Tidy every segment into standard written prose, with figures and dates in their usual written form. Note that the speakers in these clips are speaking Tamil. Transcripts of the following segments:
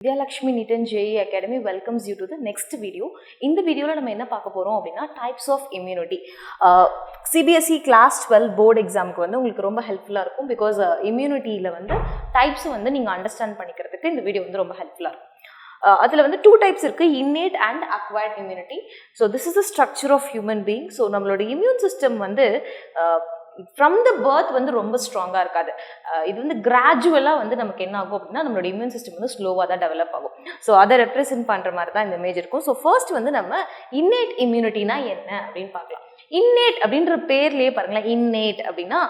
Vidhyalakshmi NEET JEE Academy welcomes you to the next video. In the video, we will talk about types of immunity. CBSE Class 12 board exam is helpful because immunity types you understand in the video is helpful. There are two types, innate and acquired immunity. So this is the structure of human being. So our immune system from the birth வந்து ரொம்ப ஸ்ட்ராங்கா இருக்காது. இது வந்து கிராஜுவலா வந்து நமக்கு என்ன ஆகும் அப்படின்னா நம்மளோட இம்யூன் சிஸ்டம் வந்து ஸ்லோவா தான் டெவலப் ஆகும். ஸோ அதை ரெப்ரசென்ட் பண்ற மாதிரி தான் இந்த இமேஜ் இருக்கும். ஸோ ஃபர்ஸ்ட் வந்து நம்ம இன்னேட் இம்யூனிட்டினா என்ன அப்படின்னு பார்க்கலாம். இன்னேட் அப்படின்ற பேர்லயே பாருங்களேன், இன்னேட் அப்படின்னா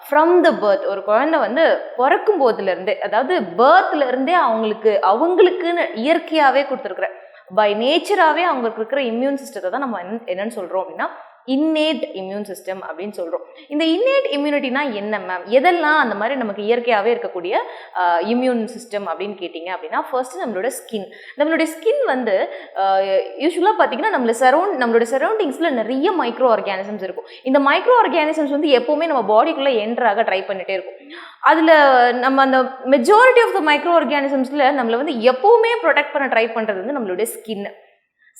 ஃப்ரம் த பர்த், ஒரு குழந்தை வந்து பிறக்கும் போதுல இருந்தே, அதாவது பர்த்ல இருந்தே அவங்களுக்குன்னு இயற்கையாவே கொடுத்துருக்குற பை நேச்சராகவே அவங்களுக்கு இருக்கிற இம்யூன் சிஸ்டத்தை தான் நம்ம என்னன்னு சொல்றோம் அப்படின்னா innate immune system அப்படின்னு சொல்றோம். இந்த innate immunityனா என்ன மேம், எதெல்லாம் அந்த மாதிரி நமக்கு இயற்கையாகவே இருக்கக்கூடிய இம்யூன் சிஸ்டம் அப்படின்னு கேட்டிங்க அப்படின்னா ஃபர்ஸ்ட் நம்மளோட ஸ்கின் வந்து யூஸ்வலாக பார்த்தீங்கன்னா நம்மளோட சரௌண்டிங்ஸில் நிறைய மைக்ரோ ஆர்கானிசம்ஸ் இருக்கும். இந்த மைக்ரோ ஆர்கானிசம்ஸ் வந்து எப்போவுமே நம்ம பாடிக்குள்ளே என்ட்ராக ட்ரை பண்ணிகிட்டே இருக்கும். அதில் நம்ம அந்த மெஜாரிட்டி ஆஃப் த மைக்ரோ ஆர்கானிசம்ஸில் நம்மளை வந்து எப்போவுமே ப்ரொடெக்ட் பண்ண ட்ரை பண்ணுறது வந்து நம்மளுடைய ஸ்கின்.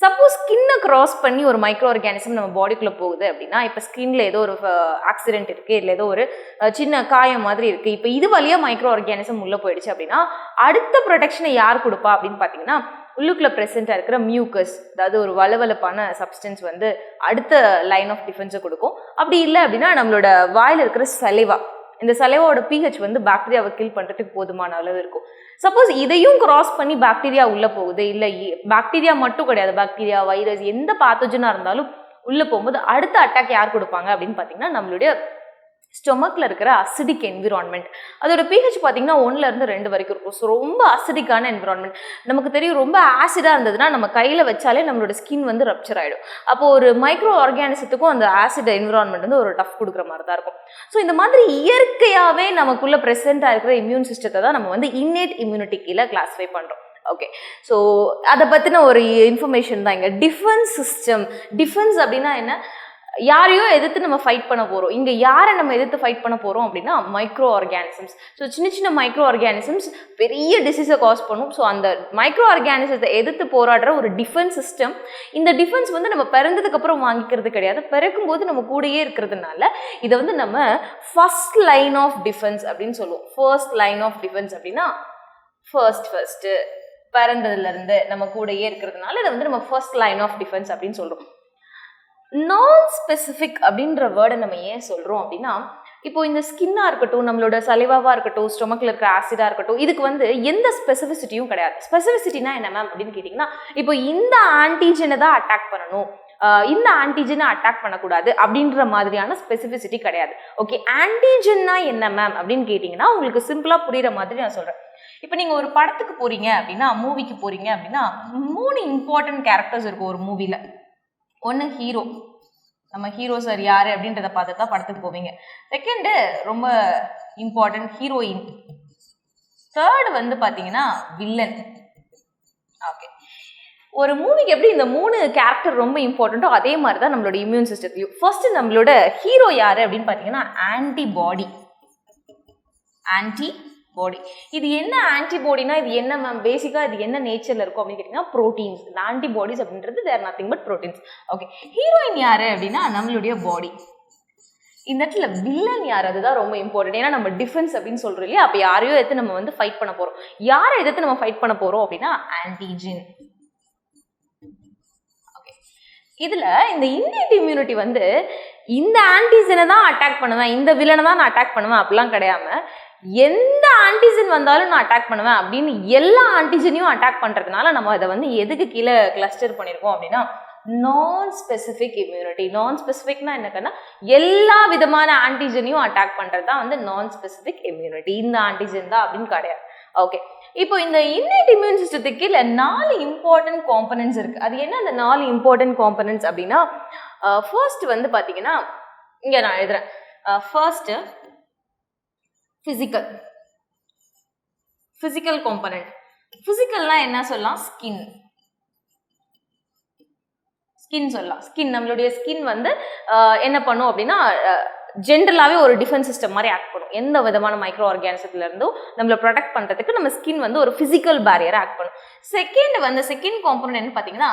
சப்போஸ் ஸ்கின்னை கிராஸ் பண்ணி ஒரு மைக்ரோ ஆர்கானிசம் நம்ம பாடிக்குள்ளே போகுது அப்படின்னா, இப்போ ஸ்கின்ல ஏதோ ஒரு ஆக்சிடென்ட் இருக்குது, இல்லை ஏதோ ஒரு சின்ன காயம் மாதிரி இருக்குது, இப்போ இது வழியாக மைக்ரோ ஆர்கானிசம் உள்ளே போயிடுச்சு அப்படின்னா அடுத்த ப்ரொடெக்ஷனை யார் கொடுப்பா அப்படின்னு பார்த்தீங்கன்னா உள்ளுக்குள்ளே ப்ரெசென்ட்டாக இருக்கிற மியூக்கஸ், அதாவது ஒரு வளவளப்பான சப்ஸ்டன்ஸ் வந்து அடுத்த லைன் ஆஃப் டிஃபென்ஸை கொடுக்கும். அப்படி இல்லை அப்படின்னா நம்மளோட வாயில் இருக்கிற சலைவா, இந்த சலைவாவோட pH வந்து பாக்டீரியாவை கில் பண்ணுறதுக்கு போதுமான அளவு இருக்கும். சப்போஸ் இதையும் கிராஸ் பண்ணி பாக்டீரியா உள்ளே போகுது, இல்லை பாக்டீரியா மட்டும் கிடையாது, பாக்டீரியா வைரஸ் எந்த பாத்தோஜனாக இருந்தாலும் உள்ளே போகும்போது அடுத்த அட்டாக் யார் கொடுப்பாங்க அப்படின்னு பார்த்தீங்கன்னா நம்மளுடைய ஸ்டொமக்கில் இருக்கிற அசிடிக் என்விரான்மெண்ட். அதோட pH பார்த்தீங்கன்னா 1-2 வரைக்கும் இருக்கும். ஸோ ரொம்ப அசிடிக்கான என்விரான்மெண்ட். நமக்கு தெரியும், ரொம்ப ஆசிடாக இருந்ததுன்னா நம்ம கையில் வச்சாலே நம்மளோட ஸ்கின் வந்து ரப்சர் ஆகிடும். அப்போது ஒரு மைக்ரோ ஆர்கானிசத்துக்கும் அந்த ஆசிட் என்விரான்மெண்ட் வந்து ஒரு டஃப் கொடுக்குற மாதிரி தான் இருக்கும். ஸோ இந்த மாதிரி இயற்கையாகவே நமக்குள்ளே ப்ரெசென்ட்டாக இருக்கிற இம்யூன் சிஸ்டத்தை தான் நம்ம வந்து இன்னேட் இம்யூனிட்டி கீழே கிளாஸிஃபை பண்ணுறோம். ஓகே, ஸோ அதை பற்றின ஒரு இன்ஃபர்மேஷன் தான் இங்கே. டிஃபென்ஸ் சிஸ்டம், டிஃபென்ஸ் அப்படின்னா என்ன, யாரையோ எதிர்த்து நம்ம ஃபைட் பண்ண போகிறோம். இங்கே யாரை நம்ம எதிர்த்து ஃபைட் பண்ண போகிறோம் அப்படின்னா மைக்ரோ ஆர்கானிசம்ஸ். ஸோ சின்ன மைக்ரோ ஆர்கானிசம்ஸ் பெரிய டிசீஸை காஸ் பண்ணும். ஸோ அந்த மைக்ரோ ஆர்கானிசத்தை எதிர்த்து போராடுற ஒரு டிஃபென்ஸ் சிஸ்டம். இந்த டிஃபென்ஸ் வந்து நம்ம பிறந்ததுக்கப்புறம் வாங்கிக்கிறது கிடையாது, பிறக்கும் போது நம்ம கூடயே இருக்கிறதுனால இதை வந்து நம்ம ஃபர்ஸ்ட் லைன் ஆஃப் டிஃபென்ஸ் அப்படின்னு சொல்லுவோம். ஃபர்ஸ்ட் லைன் ஆஃப் டிஃபென்ஸ் அப்படின்னா ஃபர்ஸ்ட்டு பிறந்ததுலேருந்து நம்ம கூடயே இருக்கிறதுனால இதை வந்து நம்ம ஃபர்ஸ்ட் லைன் ஆஃப் டிஃபென்ஸ் அப்படின்னு சொல்கிறோம். நான் ஸ்பெசிஃபிக் அப்படின்ற வேர்டை நம்ம ஏன் சொல்கிறோம் அப்படின்னா, இப்போ இந்த ஸ்கின்னாக இருக்கட்டும், நம்மளோட சலைவாவாக இருக்கட்டும், ஸ்டொமக்கில் இருக்கிற ஆசிடாக இருக்கட்டும், இதுக்கு வந்து எந்த ஸ்பெசிஃபிசிட்டியும் கிடையாது. ஸ்பெசிஃபிசிட்டினா என்ன மேம் அப்படின்னு கேட்டிங்கன்னா, இப்போ இந்த ஆன்டிஜனை தான் அட்டாக் பண்ணணும், இந்த ஆன்டிஜனை அட்டாக் பண்ணக்கூடாது அப்படின்ற மாதிரியான ஸ்பெசிஃபிசிட்டி கிடையாது. ஓகே, ஆன்டிஜன்னா என்ன மேம் அப்படின்னு கேட்டிங்கன்னா உங்களுக்கு சிம்பிளாக புரிகிற மாதிரி நான் சொல்கிறேன். இப்போ நீங்கள் ஒரு படத்துக்கு போகிறீங்க அப்படின்னா, மூவிக்கு போகிறீங்க அப்படின்னா 3 இம்பார்ட்டன்ட் கேரக்டர்ஸ் இருக்கும் ஒரு மூவியில். ஒன்று ஹீரோ, நம்ம ஹீரோ சார் யார் அப்படின்றத பார்த்து தான் படத்துக்கு போவீங்க. செகண்டு ரொம்ப இம்பார்ட்டன்ட் ஹீரோயின். தேர்டு வந்து பார்த்தீங்கன்னா வில்லன். ஓகே, ஒரு மூவிக்கு எப்படி இந்த 3 கேரக்டர் ரொம்ப இம்பார்ட்டண்ட்டோ அதே மாதிரி தான் நம்மளோட இம்யூன் சிஸ்டத்தையும். ஃபர்ஸ்ட் நம்மளோட ஹீரோ யார் அப்படின்னு பார்த்தீங்கன்னா ஆன்டிபாடி. இது என்ன ஆன்டிபாடினா, இது என்ன மேம் பேசிக்காக இது என்ன நேச்சரில் இருக்கும் அப்படின்னு கேட்டிங்கன்னா ப்ரோட்டீன்ஸ். இந்த ஆன்டிபாடிஸ் அப்படின்றது there nothing but proteins. Okay, heroine யார் அப்படின்னா நம்மளுடைய பாடி. இந்த இடத்துல வில்லன் யார், அதுதான் ரொம்ப இம்பார்ட்டன்ட். ஏன்னா நம்ம டிஃபென்ஸ் அப்படின்னு சொல்கிறோம் இல்லையா, அப்போ யாரையோ எடுத்து நம்ம வந்து ஃபைட் பண்ண போகிறோம். யாரை எதிர்த்து நம்ம ஃபைட் பண்ண போகிறோம் அப்படின்னா ஆன்டிஜன். ஓகே, இதில் இந்த இன்னேட் இம்யூனிட்டி வந்து இந்த ஆன்டிஜனை தான் அட்டாக் பண்ணுவேன், இந்த வில்லனை தான் நான் அட்டாக் பண்ணுவேன் அப்படிலாம் கிடையாமல் எந்த ஆன்டிஜன் வந்தாலும் நான் அட்டாக் பண்ணுவேன் அப்படின்னு எல்லா ஆன்டிஜனையும் அட்டாக் பண்ணுறதுனால நம்ம அதை வந்து எதுக்கு கீழே கிளஸ்டர் பண்ணியிருக்கோம் அப்படின்னா நான் ஸ்பெசிஃபிக் இம்யூனிட்டி. நான் ஸ்பெசிஃபிக்னா என்னக்கன்னா எல்லா விதமான ஆன்டிஜனையும் அட்டாக் பண்ணுறது தான் வந்து நான் ஸ்பெசிஃபிக் இம்யூனிட்டி. இந்த ஆன்டிஜன் தான் அப்படின்னு கிடையாது. ஓகே, இப்போ இந்த இன்னேட் இம்யூன் சிஸ்டத்துக்கு கீழே 4 இம்பார்ட்டன்ட் காம்பனன்ட்ஸ் இருக்குது. அது என்ன அந்த 4 இம்பார்ட்டன்ட் காம்பனன்ட்ஸ் அப்படின்னா, ஃபர்ஸ்ட் வந்து பார்த்தீங்கன்னா இங்கே நான் எழுதுறேன். First physical component. ஃபிசிக்கல்னா என்ன சொல்லலாம், ஸ்கின் சொல்லலாம். ஸ்கின், நம்மளுடைய ஸ்கின் வந்து என்ன பண்ணும் அப்படின்னா ஜென்ரலாகவே ஒரு டிஃபென்ஸ் சிஸ்டம் மாதிரி ஆக்ட் பண்ணும். எந்த விதமான மைக்ரோ ஆர்கானிசத்துலேருந்தும் நம்மளை ப்ரொடெக்ட் பண்ணுறதுக்கு நம்ம ஸ்கின் வந்து ஒரு ஃபிசிக்கல் பேரியரை ஆக்ட் பண்ணும். செகண்ட் காம்பனன்ட் என்ன பார்த்தீங்கன்னா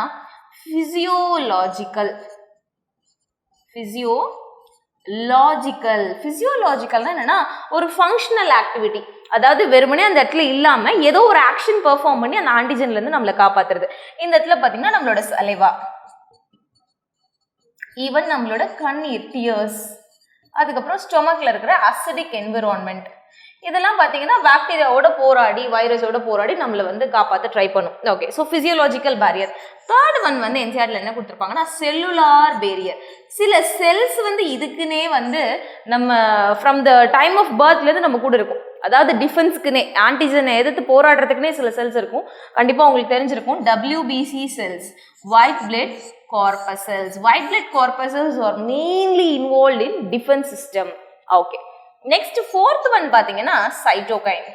ஃபிசியோலாஜிக்கல்னா என்னன்னா ஒரு ஃபங்க்ஷனல் ஆக்டிவிட்டி. அதாவது வெறுமனே அந்த இடத்துல இல்லாமல் ஏதோ ஒரு ஆக்ஷன் பெர்ஃபார்ம் பண்ணி அந்த ஆன்டிஜன்லேருந்து நம்மளை காப்பாற்றுறது. இந்த இடத்துல பார்த்தீங்கன்னா நம்மளோட சலைவா, ஈவன் நம்மளோட கண்ணீர் டியர்ஸ், அதுக்கப்புறம் ஸ்டொமக்ல இருக்கிற அசிடிக் என்விரான்மெண்ட், இதெல்லாம் பார்த்தீங்கன்னா பாக்டீரியாவோட போராடி வைரஸோட போராடி நம்மளை வந்து காப்பாற்ற ட்ரை பண்ணும். Okay, so physiological barrier. Third one வந்து என்சிஆர்ல என்ன கொடுத்துருப்பாங்கன்னா செல்லுலார் பேரியர். சில செல்ஸ் வந்து இதுக்குன்னே வந்து நம்ம ஃப்ரம் த டைம் ஆஃப் பர்த்லேருந்து நம்ம கூட இருக்கும். அதாவது டிஃபென்ஸ்க்குனே ஆன்டிஜனை எதிர்த்து போராடுறதுக்குனே சில செல்ஸ் இருக்கும். கண்டிப்பாக உங்களுக்கு தெரிஞ்சிருக்கும். WBC cells, white blood corpuscles. White blood corpuscles are mainly involved in defense system. Okay. Next fourth one பார்த்தீங்கன்னா cytokine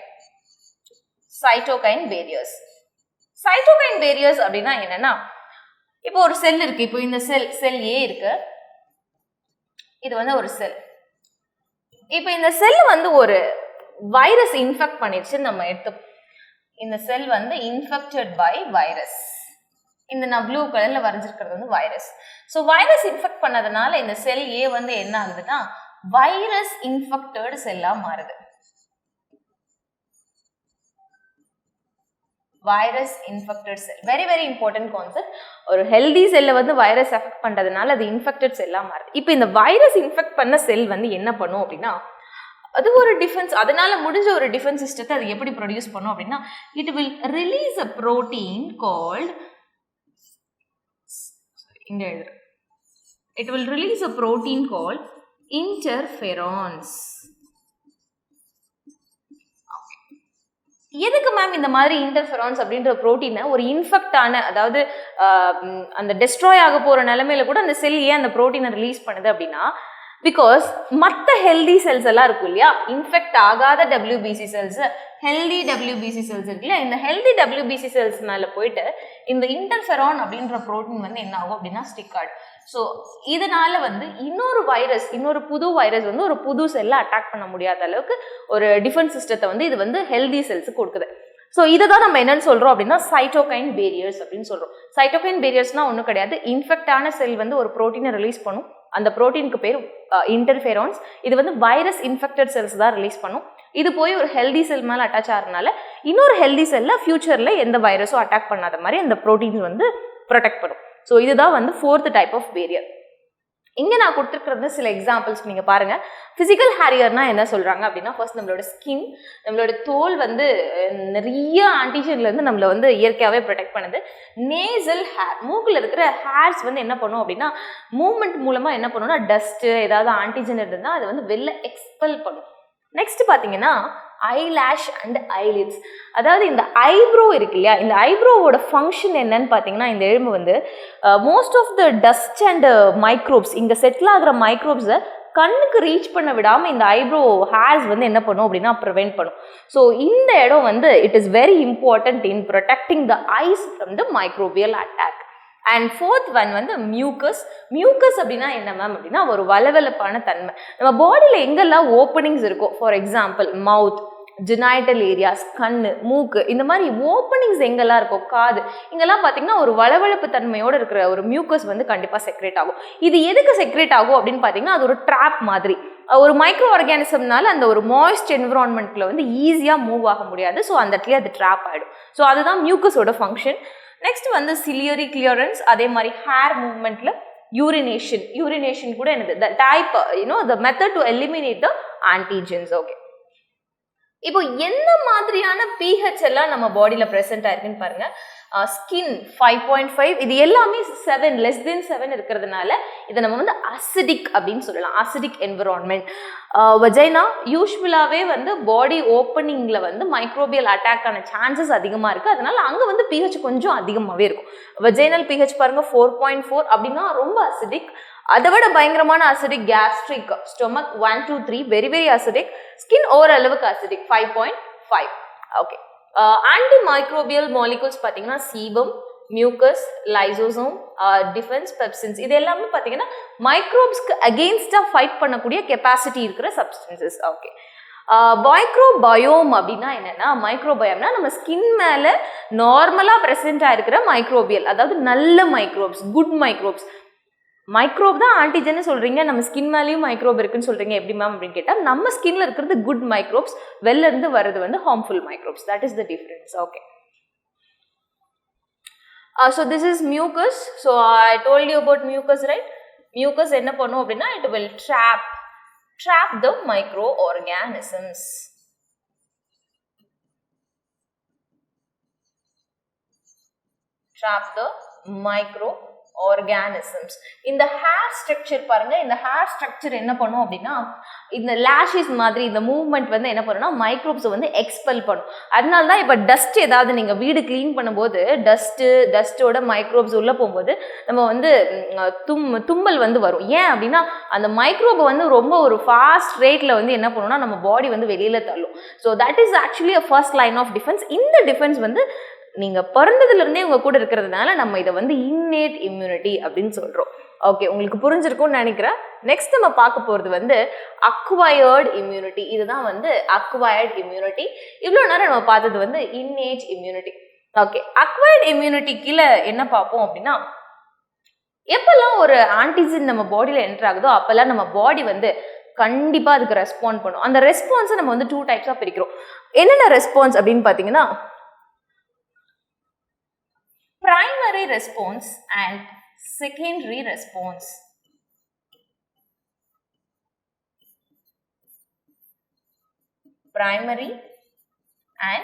barriers. Cytokine barriers அப்படின்னா என்னன்னா, இப்போ ஒரு செல் இருக்கு. இப்போ இந்த செல் A இருக்கு, இது வந்து ஒரு செல். இப்போ இந்த செல் வந்து ஒரு வைரஸ் இன்ஃபெக்ட் பண்ணிடுச்சு நம்ம எடுத்து. இந்த செல் வந்து இன்ஃபெக்டட் பை வைரஸ். இந்த நான் ப்ளூ கலர்ல வரைஞ்சிருக்கிறது வந்து வைரஸ். ஸோ வைரஸ் இன்ஃபெக்ட் பண்ணதுனால இந்த செல் ஏ வந்து என்ன ஆகுதுன்னா வைரஸ் இன்ஃபெக்டட் செல்லா மாறுது. வைரஸ் இன்ஃபெக்டட் செல் வெரி வெரி இம்பார்ட்டன்ட் கான்செப்ட். ஒரு ஹெல்தி செல்லை வந்து வைரஸ் எஃபெக்ட் பண்றதுனால அது இன்ஃபெக்டட் செல்லா மாறுது. இப்போ இந்த வைரஸ் இன்ஃபெக்ட் பண்ண செல் வந்து என்ன பண்ணும் அப்படின்னா, அது ஒரு டிஃபென்ஸ், அதனால முடிஞ்ச ஒரு டிஃபென்ஸ் சிஸ்டத்தை அது எப்படி ப்ரொடியூஸ் பண்ணும் அப்படின்னா, it will release a protein called interferons. எதுக்கு மேம் இந்த மாதிரி இன்டர்ஃபெரான்ஸ் அப்படின்ற புரோட்டீனை ஒரு இன்ஃபெக்ட் ஆன, அதாவது அந்த டெஸ்ட்ராய் ஆக போற நிலைமையில கூட அந்த செல் ஏன் அந்த புரோட்டீனை ரிலீஸ் பண்ணுது அப்படின்னா, பிகாஸ் மற்ற ஹெல்தி செல்ஸ் எல்லாம் இருக்கும் இல்லையா, இன்ஃபெக்ட் ஆகாத WBC cells, healthy WBC cells இருக்கு இல்லையா, இந்த ஹெல்தி WBC செல்ஸ் மேல போயிட்டு இந்த இன்டர்ஃபெரான் அப்படின்ற புரோட்டீன் வந்து என்ன ஆகும் அப்படின்னா ஸ்டிக் ஆகும். ஸோ இதனால வந்து இன்னொரு புது வைரஸ் வந்து ஒரு புது செல்லை அட்டாக் பண்ண முடியாத அளவுக்கு ஒரு டிஃபென்ஸ் சிஸ்டத்தை வந்து இது வந்து ஹெல்தி செல்ஸுக்கு கொடுக்குது. ஸோ இதை தான் நம்ம என்னன்னு சொல்றோம் அப்படின்னா சைட்டோகைன் பேரியர்ஸ் அப்படின்னு சொல்றோம். சைட்டோகைன் பேரியர்ஸ்னா ஒன்றும் கிடையாது, இன்ஃபெக்ட் ஆன செல் வந்து ஒரு ப்ரோட்டீனை ரிலீஸ் பண்ணும். அந்த ப்ரோட்டீனுக்கு பேர் இன்டர்ஃபெரான்ஸ். இது வந்து வைரஸ் இன்ஃபெக்டட் செல்ஸ் தான் ரிலீஸ் பண்ணும். இது போய் ஒரு ஹெல்தி செல் மேலே அட்டாச் ஆகிறதுனால இன்னொரு ஹெல்தி செல்ல ஃபியூச்சர்ல எந்த வைரஸும் அட்டாக் பண்ணாத மாதிரி அந்த ப்ரோட்டீன்ஸ் வந்து ப்ரொடெக்ட் பண்ணும். ஸோ இதுதான் வந்து ஃபோர்த் டைப் ஆஃப் பேரியர். இங்கே நான் கொடுத்துருக்கிறது சில எக்ஸாம்பிள்ஸ் நீங்கள் பாருங்க. ஃபிசிக்கல் ஹேரியர்னா என்ன சொல்றாங்க அப்படின்னா, ஃபர்ஸ்ட் நம்மளோட ஸ்கின், நம்மளோட தோல் வந்து நிறைய ஆன்டிஜன்லேருந்து நம்மளை வந்து இயற்கையாகவே ப்ரொடெக்ட் பண்ணுது. நேசல் ஹேர், மூக்கில் இருக்கிற ஹேர்ஸ் வந்து என்ன பண்ணும் அப்படின்னா மூவ்மெண்ட் மூலமாக என்ன பண்ணும்னா டஸ்ட்டு ஏதாவது ஆன்டிஜன் இருந்ததுன்னா அதை வந்து வெளில எக்ஸ்பெல் பண்ணும். நெக்ஸ்ட் பார்த்தீங்கன்னா ஐலாஷ் அண்ட் ஐலிட்ஸ், அதாவது இந்த ஐப்ரோ இருக்கு இல்லையா, இந்த ஐப்ரோவோட ஃபங்க்ஷன் என்னன்னு பார்த்தீங்கன்னா, இந்த எலும்பு வந்து most of the dust and microbes, இங்கே செட்டில் ஆகிற மைக்ரோப்ஸை கண்ணுக்கு ரீச் பண்ண விடாமல் இந்த ஐப்ரோ ஹேர்ஸ் வந்து என்ன பண்ணும் அப்படின்னா ப்ரிவென்ட் பண்ணும். ஸோ இந்த இடம் வந்து it is very important in protecting the ice from the microbial attack. And fourth one வந்து மியூக்கஸ். மியூக்கஸ் அப்படின்னா என்ன மேம் அப்படின்னா ஒரு வளவளப்பான தன்மை. நம்ம பாடியில் எங்கெல்லாம் ஓப்பனிங்ஸ் இருக்கும், for example mouth, genital areas, கண்ணு, மூக்கு, இந்த மாதிரி ஓப்பனிங்ஸ் எங்கெல்லாம் இருக்கும், காது, இங்கெல்லாம் பார்த்தீங்கன்னா ஒரு வளவளப்பு தன்மையோடு இருக்கிற ஒரு மியூக்கஸ் வந்து கண்டிப்பாக செக்ரேட் ஆகும். இது எதுக்கு செக்ரேட் ஆகும் அப்படின்னு பார்த்தீங்கன்னா, அது ஒரு ட்ராப் மாதிரி. ஒரு மைக்ரோ ஆர்கானிசம்னால அந்த ஒரு மாய்ஸ்ட் என்விரான்மெண்ட்ல வந்து ஈஸியாக மூவ் ஆக முடியாது. ஸோ அந்த இடத்துல அது ட்ராப் ஆகிடும். ஸோ அதுதான் மியூக்கஸோட ஃபங்க்ஷன். நெக்ஸ்ட் வந்து சிலியரி கிளியரன்ஸ், அதே மாதிரி ஹேர் மூவ்மெண்ட்ல யூரினேஷன் கூட என்னது the type the method to eliminate the antigens. Okay, இப்போ எந்த மாதிரியான pH எல்லாம் நம்ம பாடியில ப்ரெசென்ட் ஆயிருக்குன்னு பாருங்க. ஸ்கின் 5.5, இது எல்லாமே 7 லெஸ் தென் 7 இருக்கிறதுனால இதை நம்ம வந்து அசிடிக் அப்படின்னு சொல்லலாம், அசிடிக் என்விரான்மெண்ட். வஜைனா யூஸ்வலாகவே வந்து பாடி ஓப்பனிங்கில் வந்து மைக்ரோபியல் அட்டாக் ஆன சான்சஸ் அதிகமாக இருக்குது. அதனால அங்கே வந்து pH கொஞ்சம் அதிகமாகவே இருக்கும். வஜைனல் pH பாருங்க 4.4 அப்படின்னா ரொம்ப அசிடிக். அதை விட பயங்கரமான acidic gastric, stomach 1 to 3 very very acidic, skin ஓரளவுக்கு acidic 5.5. Okay, antimicrobial molecules பார்த்தீங்கன்னா sebum, mucus, lysosome, defence, pepsins இது எல்லாமே பார்த்தீங்கன்னா மைக்ரோப்ஸ்க்கு அகெயின்ஸ்டாக ஃபைட் பண்ணக்கூடிய கெப்பாசிட்டி இருக்கிற சப்ஸ்டன்சஸ். ஓகே, மைக்ரோபயோம் அப்படின்னா என்னன்னா, மைக்ரோபயோம்னா நம்ம ஸ்கின் மேலே நார்மலாக ப்ரெசென்ட் ஆகிருக்கிற மைக்ரோபியல், அதாவது நல்ல மைக்ரோப்ஸ், குட் மைக்ரோப்ஸ். மைக்ரோப் தான் ஆன்டிஜன் சொல்றீங்க, நம்ம ஸ்கின் மேலேயும் மைக்ரோப் இருக்குன்னு சொல்றீங்க, எப்படி மேம் அப்படின்னு கேட்டால் நம்ம ஸ்கின்ல இருக்கிறது குட் மைக்ரோப்ஸ், வெளில இருந்து வர்றது வந்து harmful microbes. That is the difference. Okay, so this is mucus. So I told you about mucus, right? Mucus என்ன பண்ணும் அப்படின்னா it will trap the microorganisms. Trap the microorganisms. இந்த ஹேர் ஸ்ட்ரக்சர் பாருங்க, இந்த ஹேர் ஸ்ட்ரக்சர் என்ன பண்ணும் அப்படின்னா இந்த லேஷஸ் மாதிரி இந்த மூவ்மெண்ட் வந்து என்ன பண்ணுன்னா மைக்ரோப்ஸை வந்து எக்ஸ்பெல் பண்ணும். அதனால தான் இப்போ டஸ்ட் ஏதாவது நீங்கள் வீடு க்ளீன் பண்ணும்போது டஸ்ட்டோட மைக்ரோப்ஸ் உள்ளே போகும்போது நம்ம வந்து தும்மல் வந்து வரும். ஏன் அப்படின்னா அந்த மைக்ரோபை வந்து ரொம்ப ஒரு ஃபாஸ்ட் ரேட்டில் வந்து என்ன பண்ணுன்னா நம்ம பாடி வந்து வெளியில் தள்ளும். So that is actually a first line of defence. இந்த டிஃபென்ஸ் வந்து நீங்கள் பிறந்ததுலேருந்தே உங்கள் கூட இருக்கிறதுனால நம்ம இதை வந்து இன்னேட் இம்யூனிட்டி அப்படின்னு சொல்கிறோம். ஓகே, உங்களுக்கு புரிஞ்சிருக்கும்னு நினைக்கிறேன். நெக்ஸ்ட் நம்ம பார்க்க போகிறது வந்து அக்வயர்டு இம்யூனிட்டி. இதுதான் வந்து அக்வயர்டு இம்யூனிட்டி. இவ்வளோ நேரம் நம்ம பார்த்தது வந்து inherit immunity. Okay, acquired immunity கீழே என்ன பார்ப்போம் அப்படின்னா, எப்பெல்லாம் ஒரு ஆன்டிஜன் நம்ம பாடியில் என்டர் ஆகுதோ அப்போல்லாம் நம்ம பாடி வந்து கண்டிப்பாக அதுக்கு ரெஸ்பாண்ட் பண்ணும். அந்த ரெஸ்பான்ஸை நம்ம வந்து 2 டைப்ஸாக பிரிக்கிறோம். என்னென்ன ரெஸ்பான்ஸ் அப்படின்னு பார்த்தீங்கன்னா, primary response and secondary response. Primary and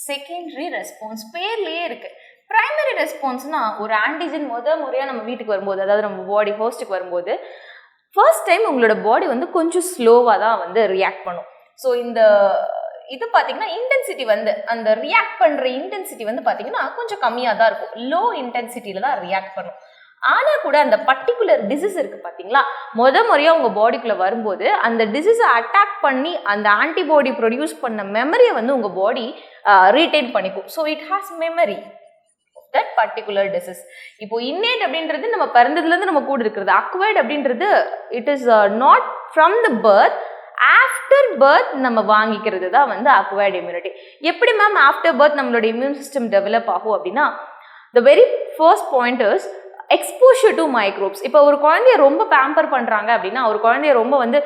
secondary response பேர்லயே இருக்கு. primary responseனா ஒரு ஆன்டிஜன் முறையா நம்ம வீட்டுக்கு வரும்போது, அதாவது நம்ம பாடி ஹோஸ்ட்டுக்கு வரும்போது ஃபர்ஸ்ட் டைம் உங்களோட பாடி வந்து கொஞ்சம் ஸ்லோவாக தான் வந்து ரியாக்ட் பண்ணும். ஸோ இந்த இது பார்த்தீங்கன்னா இன்டென்சிட்டி வந்து அந்த ரியாக்ட் பண்ணுற இன்டென்சிட்டி வந்து பார்த்தீங்கன்னா கொஞ்சம் கம்மியாக தான் இருக்கும், லோ இன்டென்சிட்டியில் தான் ரியாக்ட் பண்ணும். ஆனால் கூட அந்த பர்டிகுலர் டிசீஸ் இருக்குது பார்த்தீங்களா, முறையாக உங்கள் பாடிக்குள்ளே வரும்போது அந்த டிசீஸை அட்டாக் பண்ணி அந்த ஆன்டிபாடி ப்ரொடியூஸ் பண்ண மெமரியை வந்து உங்கள் பாடி ரீட்டைன் பண்ணிக்கும். So it has memory that particular disease. இப்போ innate அப்படின்றது நம்ம பிறந்ததுலேருந்து நம்ம கூட இருக்கிறது. acquired அப்படின்றது it is not from the birth, after birth நம்ம வாங்கிக்கிறது தான் வந்து acquired immunity. எப்படி மேம் after birth நம்மளோட இம்யூன் சிஸ்டம் டெவலப் ஆகும் அப்படின்னா, the very first point is exposure to microbes. இப்போ ஒரு குழந்தைய ரொம்ப பேம்பர் பண்ணுறாங்க அப்படின்னா, ஒரு குழந்தைய ரொம்ப வந்து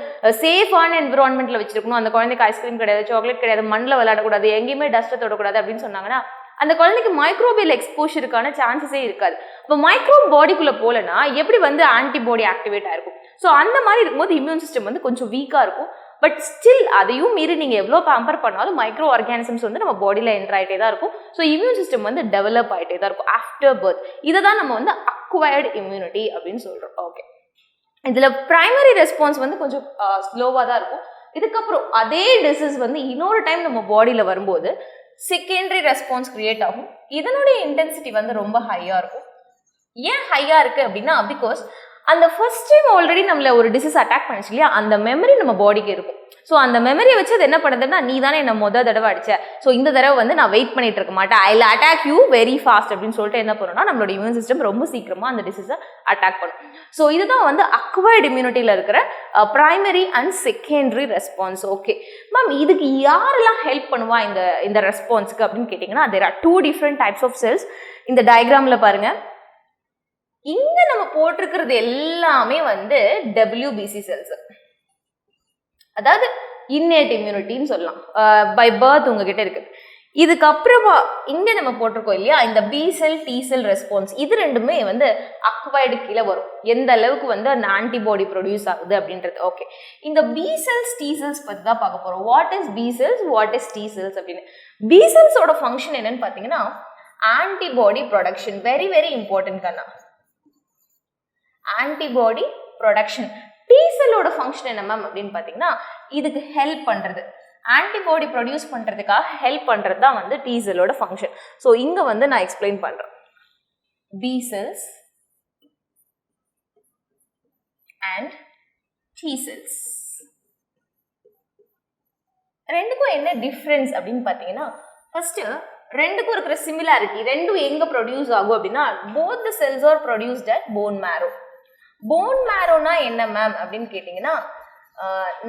சேஃபான என்விரான்மெண்ட்டில் வச்சிருக்கணும், அந்த குழந்தைக்கு ஐஸ்கிரீம் கிடையாது, சாக்லேட் கிடையாது, மண்ணில் விளையாடக்கூடாது, எங்கேயுமே டஸ்ட்டை தொடக்கூடாது அப்படின்னு சொன்னாங்கன்னா அந்த குழந்தைக்கு மைக்ரோபியல் எக்ஸ்போஷருக்கான சான்சஸே இருக்காது. இப்போ மைக்ரோப் பாடிக்குள்ளே போகலன்னா எப்படி வந்து ஆன்டிபாடி ஆக்டிவேட் ஆயிருக்கும். ஸோ அந்த மாதிரி இருக்கும்போது இம்யூன் சிஸ்டம் வந்து கொஞ்சம் வீக்காக இருக்கும். பட் ஸ்டில் அதையும் மீறி நீங்கள் எவ்வளோ பேம்பர் பண்ணாலும் மைக்ரோ ஆர்கானிசம்ஸ் வந்து நம்ம பாடியில் என்டர் ஆகிட்டே தான் இருக்கும். ஸோ இம்யூன் சிஸ்டம் வந்து டெவலப் ஆகிட்டே தான் இருக்கும் ஆஃப்டர் பர்த். இதை தான் நம்ம வந்து அக்வயர்டு இம்யூனிட்டி அப்படின்னு சொல்கிறோம். ஓகே, இதில் ப்ரைமரி ரெஸ்பான்ஸ் வந்து கொஞ்சம் ஸ்லோவாக தான் இருக்கும். இதுக்கப்புறம் அதே டிசீஸ் வந்து இன்னொரு டைம் நம்ம பாடியில் வரும்போது செகண்டரி ரெஸ்பான்ஸ் கிரியேட் ஆகும். இதனுடைய இன்டென்சிட்டி வந்து ரொம்ப ஹையாக இருக்கும். ஏன் ஹையாக இருக்குது அப்படின்னா, பிகாஸ் அந்த ஃபர்ஸ்ட் டைம் ஆல்ரெடி நம்மளை ஒரு டிசீஸ் அட்டாக் பண்ணிச்சு இல்லையா, அந்த மெமரி நம்ம பாடிக்கு இருக்கும். ஸோ அந்த மெமரியை வச்சு அது என்ன பண்ணுதுன்னா, நீ தானே என்ன தடவை அடிச்ச, ஸோ இந்த தடவை வந்து நான் வெயிட் பண்ணிட்டு இருக்க மாட்டேன், I will attack you very fast அப்படின்னு சொல்லிட்டு என்ன பண்ணணும்னா நம்மளோட இம்யூன் சிஸ்டம் ரொம்ப சீக்கிரமாக அந்த டிசீஸை அட்டாக் பண்ணும். ஸோ இதுதான் வந்து அக்வயர்டு இம்யூனிட்டியில் இருக்கிற primary and secondary response. Okay ma'am, இதுக்கு யாரெல்லாம் ஹெல்ப் பண்ணுவா இந்த ரெஸ்பான்ஸுக்கு அப்படின்னு கேட்டிங்கன்னா, there are 2 different types of cells. இந்த டயக்ராமில் பாருங்க, இங்கே நம்ம போட்டிருக்கிறது எல்லாமே வந்து WBC செல்ஸ், அதாவது இன்னேட் இம்யூனிட்டின்னு சொல்லலாம், பை பர்த் உங்ககிட்ட இருக்குது. இதுக்கப்புறமா இங்கே நம்ம போட்டிருக்கோம் இல்லையா, இந்த பி செல் டி செல் ரெஸ்பான்ஸ், இது ரெண்டுமே வந்து அக்வைர்டு கீழே வரும், எந்த அளவுக்கு வந்து அந்த ஆன்டிபாடி ப்ரொடியூஸ் ஆகுது அப்படின்றது. ஓகே, இந்த பி செல்ஸ் டி செல்ஸ் பற்றி தான் பார்க்க போகிறோம். What is B cells, what is T cells அப்படின்னு. பி செல்ஸோட ஃபங்க்ஷன் என்னன்னு பார்த்தீங்கன்னா, antibody production, very very important கண்ணா, ஆன்டிபாடி ப்ரொடக்ஷன். டி செல்லோட ஃபங்க்ஷன் என்ன மேம் அப்படின்னு பார்த்தீங்கன்னா, இதுக்கு ஹெல்ப் பண்ணுறது, ஆன்டிபாடி ப்ரொடியூஸ் பண்ணுறதுக்காக ஹெல்ப் பண்ணுறது தான் வந்து டி செல்லோட ஃபங்க்ஷன். ஸோ இங்கே வந்து நான் எக்ஸ்பிளைன் பண்ணுறேன். B cells and T cells ரெண்டுக்கும் என்ன டிஃப்ரென்ஸ் அப்படின்னு பார்த்தீங்கன்னா, ஃபர்ஸ்ட் ரெண்டுக்கும் இருக்கிற சிமிலாரிட்டி, ரெண்டும் எங்க ப்ரொடியூஸ் ஆகும் அப்படின்னா both the cells are produced at bone marrow. bone marrowனா என்ன மேம் அப்படின்னு கேட்டிங்கன்னா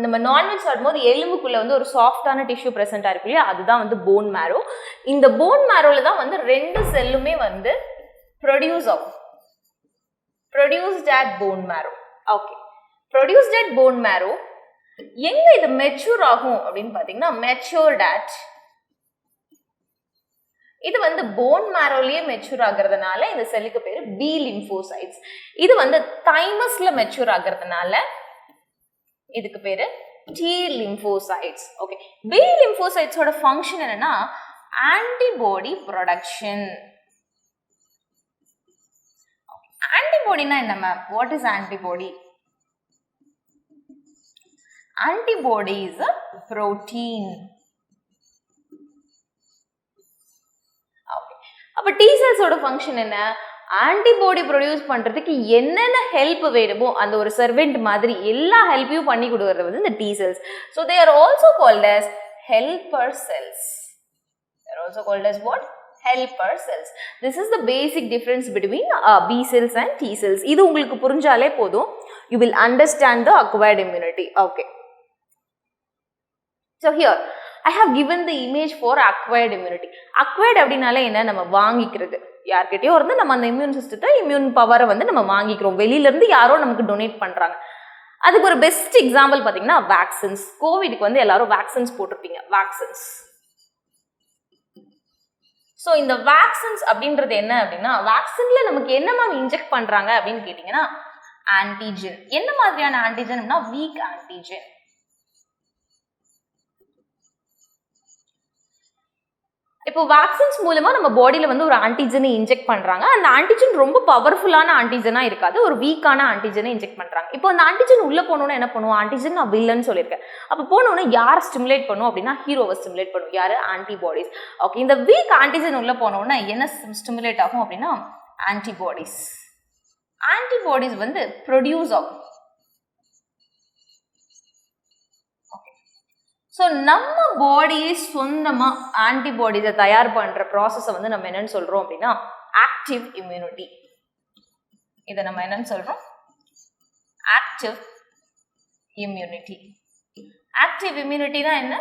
நம்ம நான்வெஜ் சாப்பிடும்போது எலும்புக்குள்ள வந்து ஒரு சாஃப்டான டிஷ்யூ ப்ரெசென்ட்டாக இருக்கு இல்லையா, அதுதான் வந்து போன் மேரோ. இந்த போன் மேரோல தான் வந்து ரெண்டு செல்லுமே வந்து ப்ரொடியூஸ் ஆகும். Produced at phone மேரோ. Okay, produced at phone மேரோ. எங்க இது மெச்சூர் ஆகும் அப்படின்னு பார்த்தீங்கன்னா மெச்சூர்ட் அட், இது வந்து போன் மேரோலயே மெச்சூர் ஆகிறதுனால இந்த செல்லுக்கு பேரு பி லிம்போசைட்ஸ். இது வந்து தைமஸ்ல மெச்சூர் ஆகிறதுனால இதுக்கு பேரு T lymphocytes. Okay, B lymphocytes ஓட ஃபங்க்ஷன் என்னன்னா ஆன்டிபாடி ப்ரொடக்ஷன். ஆன்டிபாடினா என்ன ma'am? What is antibody? Antibody is a protein. Okay. அப்ப T cells ஓட ஃபங்க்ஷன் என்ன? ஆன்டிபாடி ப்ரொடியூஸ் பண்றதுக்கு என்னென்ன ஹெல்ப் வேணுமோ அந்த ஒரு சர்வெண்ட் மாதிரி எல்லா ஹெல்ப்பையும் பண்ணி கொடுக்கறது வந்து இந்த T cells. So they are also called as helper cells. They are also called as what? Helper cells. This is the basic difference between B cells and T cells. இது உங்களுக்கு புரிஞ்சாலே போதும். You will understand the acquired immunity. Okay. So here I have given the image for acquired immunity. Acquired அப்படினாலே என்ன? நம்ம வாங்கிக்கிறது. யார்கிட்டயோ இருந்து நம்ம அந்த இம்யூன் சிஸ்டத்தை, இம்யூன் பவரை வந்து நம்ம வாங்கிக்கிறோம். வெளியில இருந்து யாரோ நமக்கு டொனேட் பண்றாங்க. அதுக்கு ஒரு பெஸ்ட் எக்ஸாம்பிள் பாத்தீங்கன்னா வேக்சின்ஸ். கோவிட்க்கு வந்து எல்லாரும் வேக்சின்ஸ் போட்டிருப்பீங்க. வேக்சின்ஸ். ஸோ இந்த வேக்சின்ஸ் அப்படின்றது என்ன அப்படின்னா, வேக்சின்ல நமக்கு என்ன மாதிரி இன்ஜெக்ட் பண்றாங்க அப்படின்னு கேட்டீங்கன்னா ஆன்டிஜென். என்ன மாதிரியான ஆன்டிஜென் அப்படின்னா வீக் ஆன்டிஜென். இப்போ வேக்சின்ஸ் மூலமா நம்ம பாடியில வந்து ஒரு ஆன்டிஜனை இன்ஜெக்ட் பண்றாங்க. அந்த ஆன்டிஜன் ரொம்ப பவர்ஃபுல்லான ஆன்டிஜனா இருக்காது, ஒரு வீக்கான ஆன்டிஜனை இன்ஜெக்ட் பண்றாங்க. இப்போ அந்த ஆன்டிஜன் உள்ள போனோம்னா என்ன பண்ணுவோம்? ஆன்டிஜன் நான் வில்லன்னு சொல்லியிருக்கேன். அப்போ போனோம்னா யார் ஸ்டிமுலேட் பண்ணும் அப்படின்னா ஹீரோவை ஸ்டிமுலேட் பண்ணும். யாரு? ஆன்டிபாடிஸ். ஓகே, இந்த வீக் ஆன்டிஜன் உள்ள போனோம்னா என்ன ஸ்டிமுலேட் ஆகும் அப்படின்னா ஆன்டிபாடிஸ். ஆன்டிபாடிஸ் வந்து ப்ரொடியூஸ் ஆகும். ஸோ நம்ம பாடியை சொந்தமாக ஆன்டிபாடிஸை தயார் பண்ணுற ப்ராசஸை வந்து நம்ம என்னன்னு சொல்கிறோம் அப்படின்னா ஆக்டிவ் இம்யூனிட்டி. இதை நம்ம என்னன்னு சொல்கிறோம்? Active immunity. ஆக்டிவ் இம்யூனிட்டினா என்ன?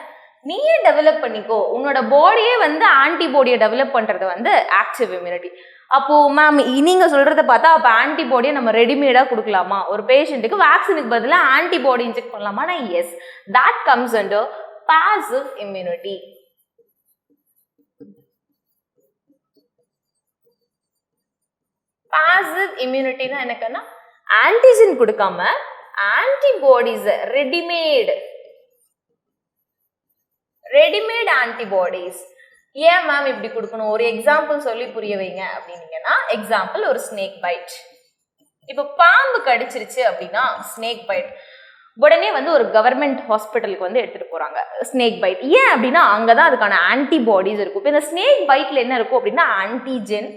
நீயே டெவலப் பண்ணிக்கோ. உன்னோட பாடியே வந்து ஆன்டிபாடியை டெவலப் பண்ணுறது வந்து ஆக்டிவ் இம்யூனிட்டி. அப்போது மேம் நீங்கள் சொல்கிறத பார்த்தா அப்போ ஆன்டிபாடியை நம்ம ரெடிமேடாக கொடுக்கலாமா? ஒரு பேஷண்ட்டுக்கு வேக்சினுக்கு பதிலாக ஆன்டிபாடி இன்ஜெக்ட் பண்ணலாமானா yes, that comes under passive immunity. passive immunity na enakana antigen kudukama antibodies ready-made antibodies. ஏன் மேம் இப்படி கொடுக்கணும்? ஒரு எக்ஸாம்பிள் சொல்லி புரிய வைங்க அப்படின்னீங்கன்னா, எக்ஸாம்பிள் ஒரு ஸ்னேக் பைட். இப்போ பாம்பு கடிச்சிருச்சு அப்படின்னா ஸ்னேக் பைட், உடனே வந்து ஒரு கவர்மெண்ட் ஹாஸ்பிட்டலுக்கு வந்து எடுத்துட்டு போறாங்க ஸ்னேக் பைட். ஏன் அப்படின்னா அங்கதான் அதுக்கான ஆன்டிபாடிஸ் இருக்கும். இப்போ இந்த ஸ்னேக் பைட்ல என்ன இருக்கும் அப்படின்னா ஆன்டிஜென்.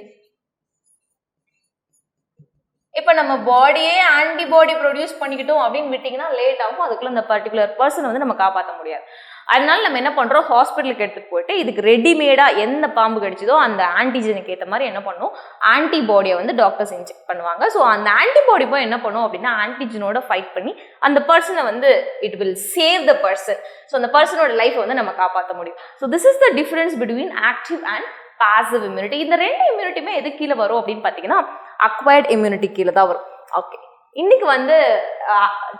இப்போ நம்ம பாடியே ஆன்டிபாடி ப்ரொடியூஸ் பண்ணிக்கிட்டோம் அப்படின்னு விட்டீங்கன்னா லேட் ஆகும். அதுக்குள்ள அந்த பர்டிகுலர் பர்சன் வந்து நம்ம காப்பாற்ற முடியாது. அதனால நம்ம என்ன பண்றோம்? ஹாஸ்பிட்டலுக்கு எடுத்துட்டு போயிட்டு இதுக்கு ரெடிமேடா எந்த பாம்பு கடிச்சதோ அந்த ஆன்டிஜெனுக்கு ஏற்ற மாதிரி என்ன பண்ணும்? ஆன்டிபாடியை வந்து டாக்டர்ஸ் இன்ஜெக்ட் பண்ணுவாங்க. ஸோ அந்த ஆன்டிபாடி போய் என்ன பண்ணும் அப்படின்னா ஆன்டிஜெனோட ஃபைட் பண்ணி அந்த பர்சனை வந்து it will save the person. So அந்த பர்சனோட லைஃபை வந்து நம்ம காப்பாற்ற முடியும். So this is the difference between active and passive immunity. இந்த ரெண்டு இம்யூனிட்டியுமே எது கீழே வரும் அப்படின்னு பார்த்தீங்கன்னா அக்வயர்ட் இம்யூனிட்டி கீழே தான் வரும். ஓகே, இன்னைக்கு வந்து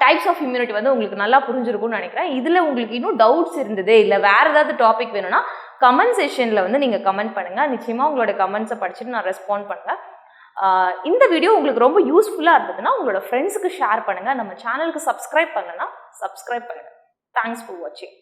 டைப்ஸ் ஆஃப் இம்யூனிட்டி வந்து உங்களுக்கு நல்லா புரிஞ்சிருக்கும்னு நினைக்கிறேன். இதில் உங்களுக்கு இன்னும் டவுட்ஸ் இருந்தது இல்லை வேறு ஏதாவது டாபிக் வேணும்னா கமெண்ட் செஷனில் வந்து நீங்கள் கமெண்ட் பண்ணுங்கள். நிச்சயமாக உங்களோட கமெண்ட்ஸை படிச்சுட்டு நான் ரெஸ்பாண்ட் பண்ணுவேன். இந்த வீடியோ உங்களுக்கு ரொம்ப யூஸ்ஃபுல்லாக இருந்ததுன்னா உங்களோட ஃப்ரெண்ட்ஸுக்கு ஷேர் பண்ணுங்கள். நம்ம சேனலுக்கு சப்ஸ்கிரைப் பண்ணலன்னா சப்ஸ்கிரைப் பண்ணுங்கள். தேங்க்ஸ் ஃபார் வாட்சிங்.